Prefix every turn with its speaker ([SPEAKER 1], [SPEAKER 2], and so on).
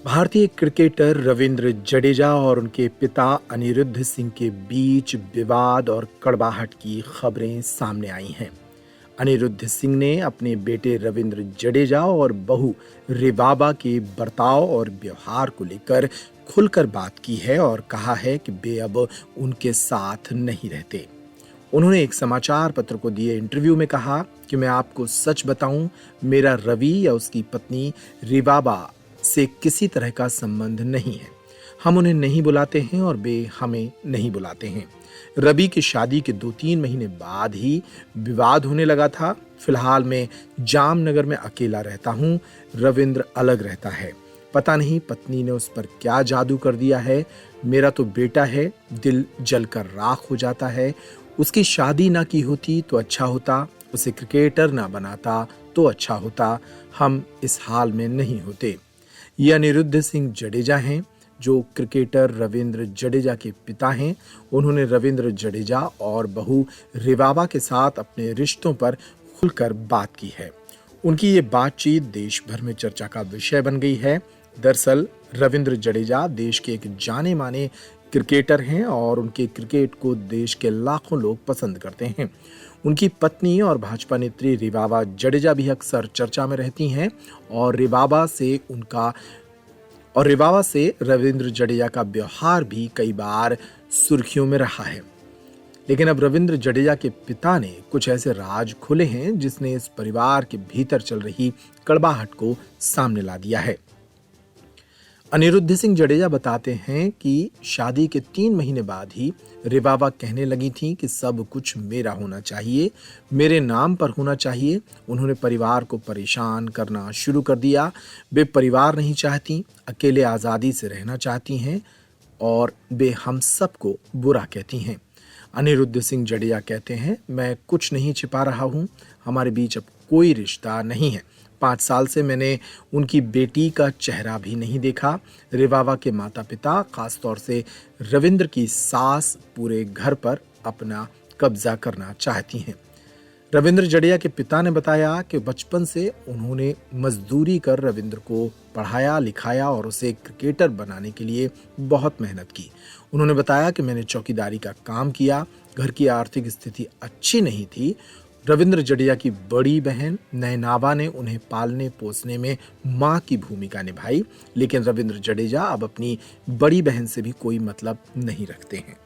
[SPEAKER 1] भारतीय क्रिकेटर रविंद्र जडेजा और उनके पिता अनिरुद्ध सिंह के बीच विवाद और कड़वाहट की खबरें सामने आई हैं। अनिरुद्ध सिंह ने अपने बेटे रविंद्र जडेजा और बहू रिवाबा के बर्ताव और व्यवहार को लेकर खुलकर बात की है और कहा है कि वे अब उनके साथ नहीं रहते। उन्होंने एक समाचार पत्र को दिए इंटरव्यू में कहा कि मैं आपको सच बताऊं, मेरा रवि या उसकी पत्नी रिवाबा से किसी तरह का संबंध नहीं है। हम उन्हें नहीं बुलाते हैं और वे हमें नहीं बुलाते हैं। रवि की शादी के 2-3 महीने बाद ही विवाद होने लगा था। फिलहाल मैं जामनगर में अकेला रहता हूं, रविंद्र अलग रहता है। पता नहीं पत्नी ने उस पर क्या जादू कर दिया है। मेरा तो बेटा है, दिल जलकर राख हो जाता है। उसकी शादी ना की होती तो अच्छा होता, उसे क्रिकेटर ना बनाता तो अच्छा होता। हम इस हाल में नहीं होते। ये अनिरुद्ध सिंह जडेजा हैं, जो क्रिकेटर रविंद्र जडेजा के पिता हैं। उन्होंने रविंद्र जडेजा और बहू रिवाबा के साथ अपने रिश्तों पर खुलकर बात की है। उनकी ये बातचीत देश भर में चर्चा का विषय बन गई है। दरअसल रविंद्र जडेजा देश के एक जाने माने क्रिकेटर हैं और उनके क्रिकेट को देश के लाखों लोग पसंद करते हैं। उनकी पत्नी और भाजपा नेत्री रिवाबा जडेजा भी अक्सर चर्चा में रहती हैं और रिवाबा से रविंद्र जडेजा का व्यवहार भी कई बार सुर्खियों में रहा है। लेकिन अब रविंद्र जडेजा के पिता ने कुछ ऐसे राज खोले हैं जिसने इस परिवार के भीतर चल रही कड़वाहट को सामने ला दिया है। अनिरुद्ध सिंह जडेजा बताते हैं कि शादी के 3 महीने बाद ही रिवाबा कहने लगी थी कि सब कुछ मेरा होना चाहिए, मेरे नाम पर होना चाहिए। उन्होंने परिवार को परेशान करना शुरू कर दिया। वे परिवार नहीं चाहती, अकेले आज़ादी से रहना चाहती हैं और वे हम सबको बुरा कहती हैं। अनिरुद्ध सिंह जडेजा कहते हैं, मैं कुछ नहीं छिपा रहा हूँ, हमारे बीच अब कोई रिश्ता नहीं है। 5 साल से मैंने उनकी बेटी का चेहरा भी नहीं देखा। रिवाबा के माता पिता, खासतौर से रविंद्र की सास, पूरे घर पर अपना कब्जा करना चाहती हैं। रविंद्र जडेजा के पिता ने बताया कि बचपन से उन्होंने मजदूरी कर रविंद्र को पढ़ाया लिखाया और उसे क्रिकेटर बनाने के लिए बहुत मेहनत की। उन्होंने बताया कि मैंने चौकीदारी का काम किया, घर की आर्थिक स्थिति अच्छी नहीं थी। रविंद्र जडेजा की बड़ी बहन नयनावा ने उन्हें पालने पोसने में मां की भूमिका निभाई, लेकिन रविंद्र जडेजा अब अपनी बड़ी बहन से भी कोई मतलब नहीं रखते हैं।